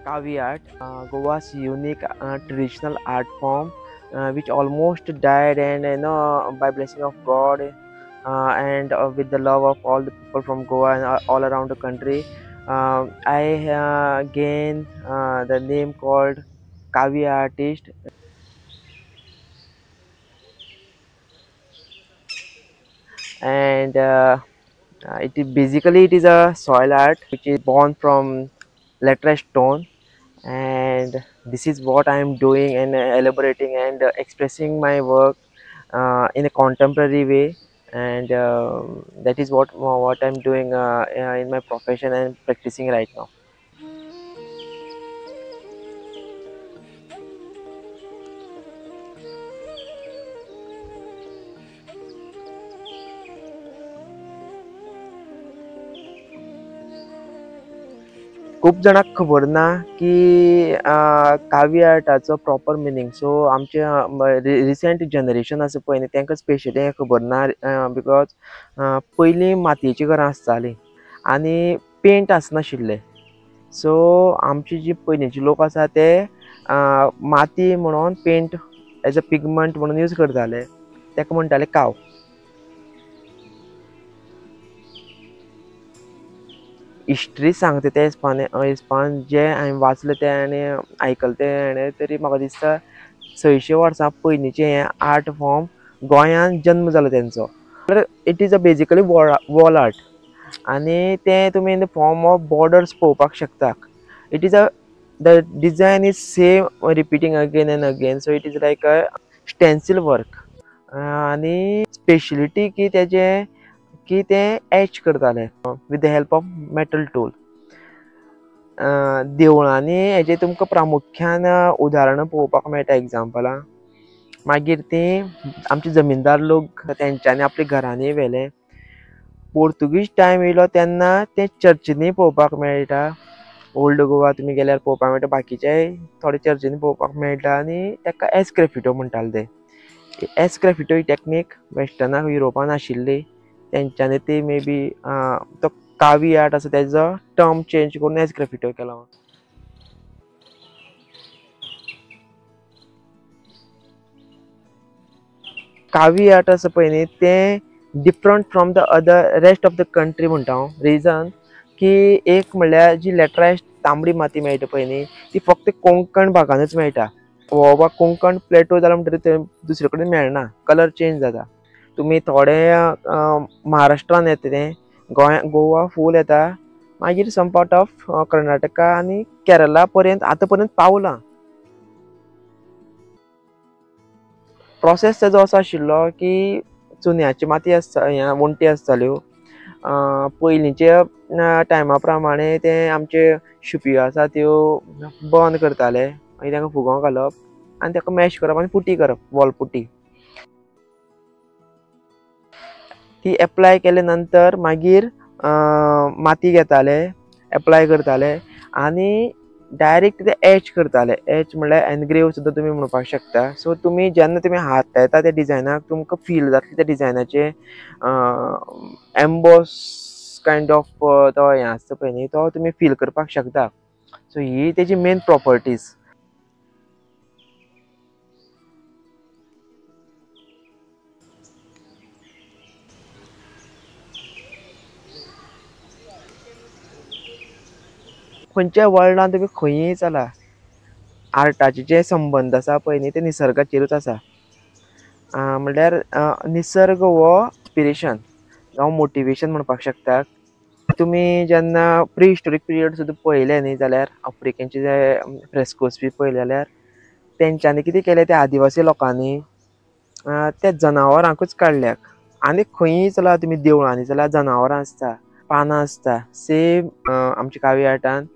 Kavi art, Goa's unique traditional art form, which almost died, and by blessing of God, and with the love of all the people from Goa and all around the country, I gained the name called Kavi artist, and it is a soil art which is born from laterite stone, and this is what I am doing and elaborating and expressing my work in a contemporary way, and that is what I'm doing in my profession and practicing right now. खूप जाणांक खबर ना की कावी आर्टाचो proper meaning. So आमचे recent generation आसा पळय न्ही तांकां स्पेशली हें खबर ना, बिकॉज पयलीं मातयेचीं घरां आसतालीं आनी पेंट आसनाशिल्ले. सो आमची जी पयलींचे लोक आसा ते माती म्हणून पेंट एज अ पिगमेंट म्हणून यूज करताले, ताका म्हणटाले काव. हिस्ट्री सांगता ते हिसपान जे हांवें वाचलें तें आनी आयकलां तें तरी म्हाका दिसता 600 वर्सां पयलींचें हें आर्ट फॉर्म गोंयांत जल्म जालो तेंचो. It is a basically wall art आनी तें तुमी in the form of borders पळोवपाक शकता. It is the design is same repeating again and again. So it is like a stencil work आनी स्पेशलिटी की ते एच करताले with the help of metal tool. देवळांनी हेजे तुमकां प्रामुख्यान उदाहरणां पळोवपाक मेळटा एग्जाम्पलां. मागीर ती आमचे जमीनदार लोक तेंच्यांनी आपल्या घरांनी व्हेले. पोर्तुगीज टायम येयलो तेन्ना ते चर्चींनी पळोवपाक मेळटा. ओल्ड गोवा तुमी गेल्यार पळोवपाक मेळटा, बाकीचेय थोडे चर्चींनी पळोवपाक मेळटा आनी ताका एस्क्रेफिटो म्हणटाले ते. एस्क्रेफिटो ही टॅक्नीक वेस्टर्नाक युरोपान आशिल्ली, तेंच्यांनी ती मे बी तो कावी आर्ट आसा तेजो टर्म चेंज करून एस्क्रेफिटो केलो. कावी आर्ट आसा पळय न्ही तें different from the other rest of the country म्हणटा हांव. रिजन की एक म्हणल्यार जी लेटरायट तांबडी माती मेळटा पळय न्ही ती फक्त कोंकण भागानूच मेळटा. वो कोंकण प्लेटो जाल्यार म्हणटकीर थंय दुसरे कडेन मेळना, कलर चेंज जाता. तुमी थोडे महाराष्ट्रान येता तें गोवा फूल येता, मागीर सम पार्ट ऑफ कर्नाटका आनी केरला पर्यंत आतां पर्यंत पावलां. प्रोसेस तेजो असो आशिल्लो की चुन्याची माती आसता, वणटी आसताल्यो. पयलींच्या टायमा प्रमाणे ते आमचे शिंपयो आसा त्यो बंद करताले, मागीर ताका फुगो घालप आनी ताका मॅश करप आनी पुटी करप, वॉल पुटी. ती एप्लाय केले नंतर मागीर माती घेताले, एप्लाय करताले आनी डायरेक्ट ते एच करताले. एच म्हणल्यार एनग्रेव सुद्दां तुमी म्हणपाक शकता. सो तुमी जेन्ना तुमी हात लायता त्या डिजायनाक तुमकां फील जातलें त्या डिजायनाचें एम्बॉस कायंड ऑफ तो हें आसता पळय न्ही तो तुमी फील करपाक शकता. सो ही तेजी मेन प्रॉपर्टीज. खंयच्याय वर्ल्डान तुमी खंयीय चला, आर्टाचे जे संबंद आसा पळय न्ही ते निसर्गाचेरूच आसा. म्हणल्यार निसर्ग हो इंस्पिरेशन जावं मोटिवेशन म्हणपाक शकता. तुमी जेन्ना प्री हिस्टोरीक पिरियड सुद्दां पळयलें न्ही जाल्यार आफ्रिकेचे जे फ्रेस्कोस बी पळयले जाल्यार तेंच्यांनी कितें केलें त्या आदिवासी लोकांनी ते जनावरांकूच काडल्यात. आनी खंयीय चला तुमी देवळांनी जाल्यार जनावरां आसता, पानां आसता. सेम आमच्या कावी आर्टान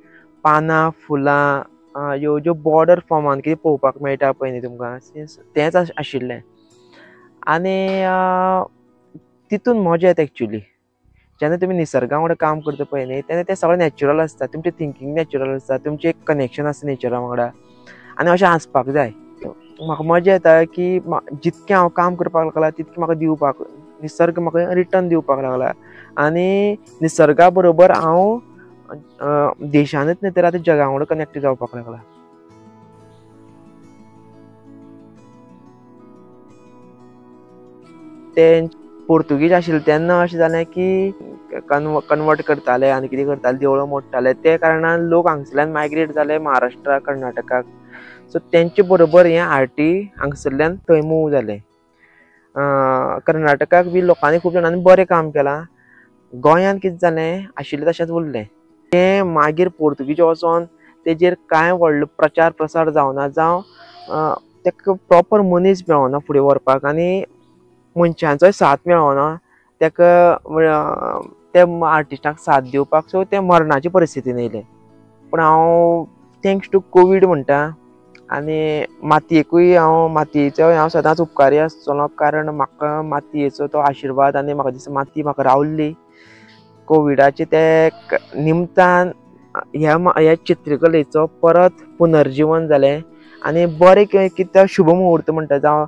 पानां, फुलां, ह्यो ज्यो बॉर्डर फॉर्मान कितें पळोवपाक मेळटा पळय न्ही तुमकां तेंच आशिल्लें. आनी तितून मजा येता एक्चुली. जेन्ना तुमी निसर्गा वांगडा काम करता पळय न्ही तेन्ना तें सगळें नॅचरल आसता, तुमचें थिंकींग नॅचरल आसता, तुमचें एक कनेक्शन आसता नेचरा वांगडा आनी अशें आसपाक जाय. म्हाका मजा येता की जितकें हांव काम करपाक लागला तितकें म्हाका दिवपाक निसर्ग म्हाका रिटर्न दिवपाक लागला. आनी निसर्गा बरोबर हांव देशानूच न्ही तर आतां जगा वांगडा कनेक्ट जावपाक लागला. ते पोर्तुगीज आशिल्ले तेन्ना अशें जालें की कन्वर्ट करताले आनी कितें करताले, देवळां मोडटाले. ते कारणान लोक हांगसरल्यान मायग्रेट जाले महाराष्ट्रा, कर्नाटकाक. सो तेंचे बरोबर हे आर्टी हांगसरल्यान थंय मूव जाले. कर्नाटकाक बी लोकांनी खूब जाणांनी बरें काम केलां. गोंयांत कितें जालें आशिल्लें तशेंच उरलें. तें मागीर पोर्तुगीज वचोन तेजेर कांय व्हडलो प्रचार प्रसार जावना, जावं तेका प्रॉपर मनीस मेळोना फुडें व्हरपाक आनी मनशांचोय साथ मेळोना तेका त्या आर्टिस्टाक साथ दिवपाक. सो ते मरणाची परिस्थितीन येयले. पूण हांव थँक्स टू कोवीड म्हणटा आनी मातयेचो हांव सदांच उपकारी आसतलों, कारण म्हाका मातयेचो तो आशिर्वाद आनी म्हाका दिसता माती म्हाका रावल्ली. कोविडाचे ते निमतान ह्या चित्रकलेचो परत पुनर्जीवन जालें आनी बरें कितें शुभ मुहूर्त म्हणटा, जावं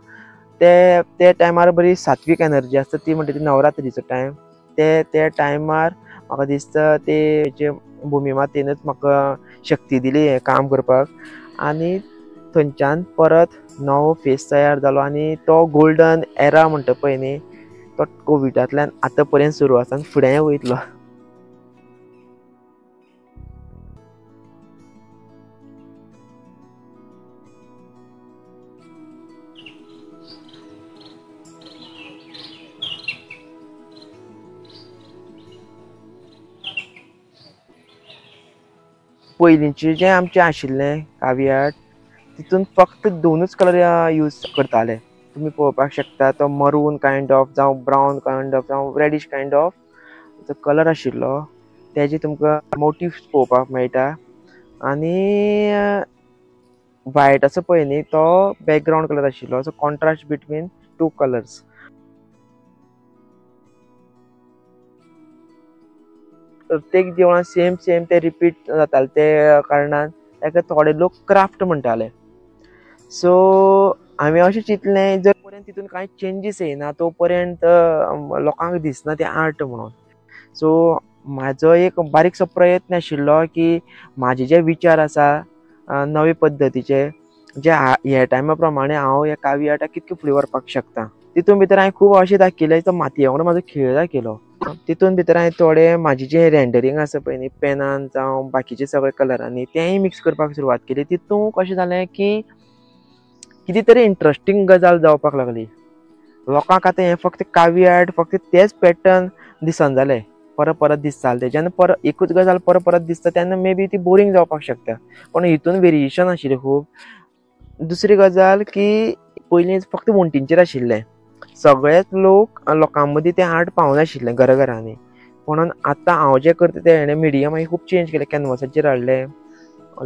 ते टायमार बरी सात्वीक एनर्जी आसता ती म्हणटा ती नवरात्रीचो टायम. ते टायमार म्हाका दिसता ते भुमी मातेनूच म्हाका शक्ती दिली हें काम करपाक आनी थंयच्यान परत नवो फेस तयार जालो आनी तो गोल्डन एरा म्हणटा पळय न्ही, तो कोविडांतल्यान आतां पर्यंत सुरू आसा आनी फुडेंय वयतलो. पयलींचे जे आमचे आशिल्लें कावी आर्ट तितून फक्त 2च कलर यूज करताले. तुमी पळोवपाक शकता तो मरून कायंड ऑफ जावं ब्रावन कायंड ऑफ जावं रेडीश कायंड ऑफ जो कलर आशिल्लो तेजे तुमकां मोटिव्स पळोवपाक मेळटा आनी व्हायट आसा पळय न्ही तो बॅकग्रावंड कलर आशिल्लो. So contrast between 2 colours. प्रत्येक देवळान सेम ते रिपीट जाताले ते कारणान ताका थोडे लोक क्राफ्ट म्हणटाले. सो हांवें अशें चिंतलें जर पर्यंत तितून कांय चेंजीस येयना तो पर्यंत लोकांक दिसना तें आर्ट म्हणून. सो म्हाजो एक बारीकसो प्रयत्न आशिल्लो की म्हाजे जे विचार आसा नवे पद्दतीचे जे ह्या टायमा प्रमाणे हांव ह्या कावी आर्टाक कितके फुडें व्हरपाक शकता. तितून भितर हांवें खूब अशें दाखयलें तो मातये वांगडा म्हाजो खेळ दाखयलो. तितून भितर हांवें थोडे म्हाजे जे रेंडरींग आसा पळय न्ही पेनान जावं बाकीचे सगळे कलरांनी तेंय मिक्स करपाक सुरवात केली. तितून कशें जालें की कितें तरी इंट्रस्टींग गजाल जावपाक लागली. लोकांक आतां हें फक्त कावी आर्ट फक्त तेच पॅटर्न दिसन जालें, परत दिसतालें तें. जेन्ना एकूच गजाल परत दिसता तेन्ना मे बी ती बोरींग जावपाक शकता. पूण हितून वेरिएशन आशिल्लें खूब. दुसरी गजाल की पयलीं फक्त वण्टींचेर आशिल्लें, सगळेच लोकां मदीं तें आर्ट पावनाशिल्लें घरांनी. म्हणून आतां हांव जें करता तें हेणें मिडियम हांवें खूब चेंज केलें. कॅनवासाचेर हाडलें,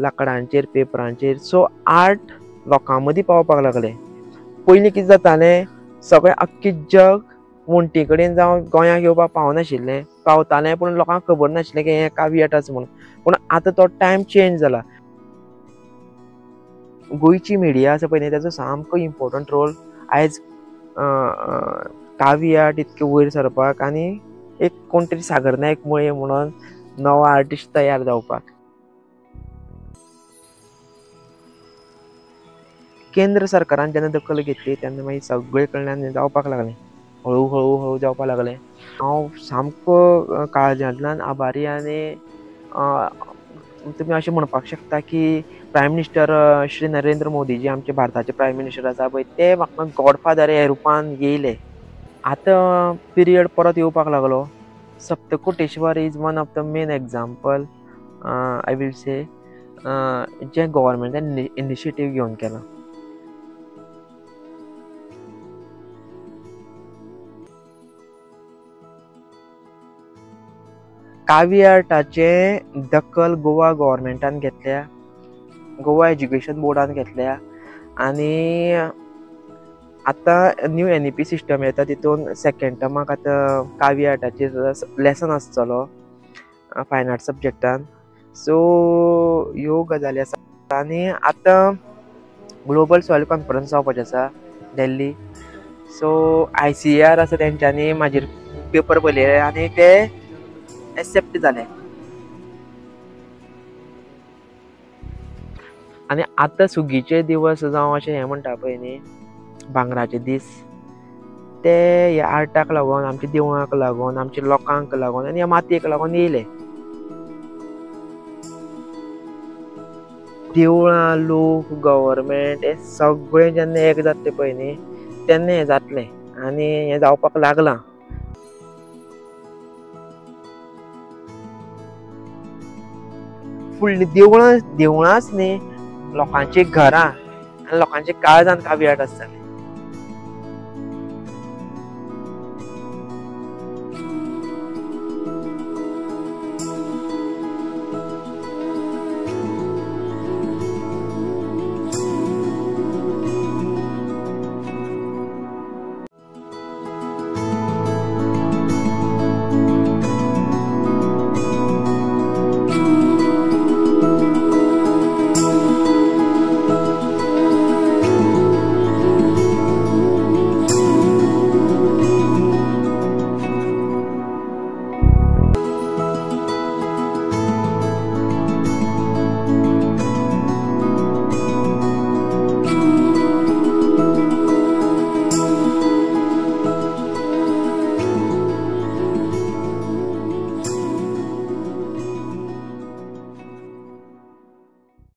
लाकडांचेर, पेपरांचेर. सो आर्ट लोकां मदीं पावपाक लागलें. पयलीं कितें जातालें, सगळें अख्खें जग वण्टी कडेन जावं गोंयांक येवपाक पावनाशिल्लें. पावतालें पूण लोकांक खबर नाशिल्लें की हें कावी आर्ट आसा म्हणून. पूण आतां तो टायम चेंज जाला. गोंयची मिडिया आसा पळय न्ही ताचो सामको इम्पॉर्टंट रोल आयज कावी आर्ट इतके वयर सरपाक आनी एक कोण तरी सागर नायक मुळे म्हणून नवो आर्टिस्ट तयार जावपाक. केंद्र सरकारान जेन्ना दखल घेतली तेन्ना मागीर सगळे कडल्यान जावपाक लागलें. हळू जावपाक लागलें. हांव सामको काळजांतल्यान आभारी आनी तुमी अशें म्हणपाक शकता की प्रायम मिनिस्टर श्री नरेंद्र मोदी जे आमचे भारताचे प्रायम मिनिस्टर आसा पळय ते म्हाका गॉडफादर ह्या रुपान येयले. आतां पिरियड परत येवपाक लागलो. Saptakoteshwar is one of the main example I will say जे गव्हर्मेंटान इनिशिएटीव घेवन केलां. कावी आर्टाचे दखल गोवा गव्हर्मेंटान घेतल्या, गोवा एज्युकेशन बोर्डान घेतल्या आनी आतां न्यू NEP सिस्टम येता तितून सेकंड टर्माक आतां कावी आर्टाचेर लेसन आसतलो फायन आर्ट सब्जेक्टान. सो ह्यो गजाली आसा आनी आतां ग्लोबल सॉयल कॉन्फरन्स जावपाचें आसा दिल्ली. सो ICAR आसा तेंच्यांनी म्हाजेर पेपर बरयले आनी ते एक्सेप्ट जाले. आनी आतां सुगीचे दिवस जावं अशें हें म्हणटा पळय न्ही भांगराचे दीस ते ह्या आर्टाक लागून आमच्या देवळांक लागून आमच्या लोकांक लागून आनी ह्या मातयेक लागून येयले. देवळां लोक गव्हर्मेंट हे सगळें जेन्ना एक जाता पळय न्ही तेन्ना हें जातलें आनी हें जावपाक लागलां. फुडलीं देवळांच न्ही लोकांची घरां आनी लोकांचे काळजांत काबियाट आसतलें.